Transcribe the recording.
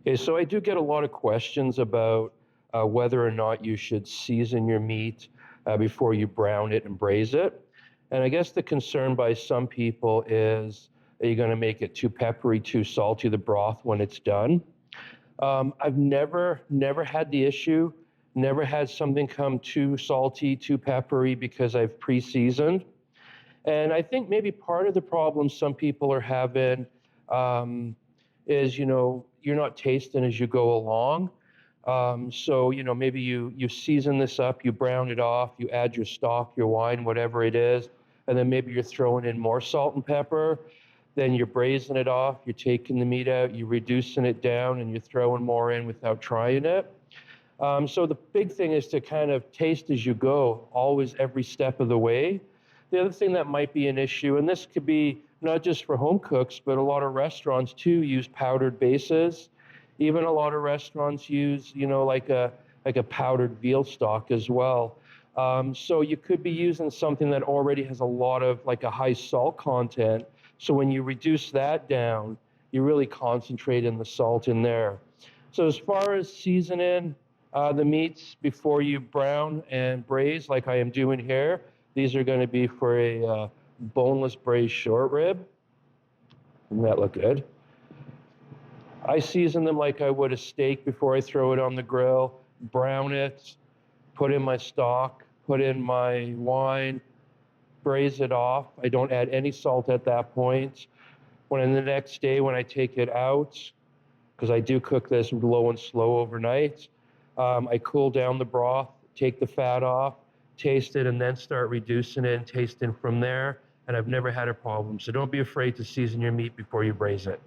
Okay, so I do get a lot of questions about whether or not you should season your meat before you brown it and braise it. And I guess the concern by some people is, are you going to make it too peppery, too salty, the broth when it's done? I've never had the issue, never had something come too salty, too peppery because I've pre-seasoned. And I think maybe part of the problem some people are having um, is, you're not tasting as you go along. So, maybe you season this up, you brown it off, you add your stock, your wine, whatever it is, and then maybe you're throwing in more salt and pepper. Then you're braising it off, you're taking the meat out, you're reducing it down, and you're throwing more in without trying it. So the big thing is to kind of taste as you go, always every step of the way. The other thing that might be an issue, and this could be not just for home cooks, but a lot of restaurants too use powdered bases. Even a lot of restaurants use, like a powdered veal stock as well. So you could be using something that already has a lot of like a high salt content. So when you reduce that down, you really concentrate in the salt in there. So as far as seasoning the meats before you brown and braise, like I am doing here, these are going to be for a boneless braised short rib. Doesn't that look good? I season them like I would a steak before I throw it on the grill, brown it, put in my stock, put in my wine, braise it off. I don't add any salt at that point. When the next day when I take it out, because I do cook this low and slow overnight, I cool down the broth, take the fat off, taste it, and then start reducing it and tasting from there. And I've never had a problem. So don't be afraid to season your meat before you braise it.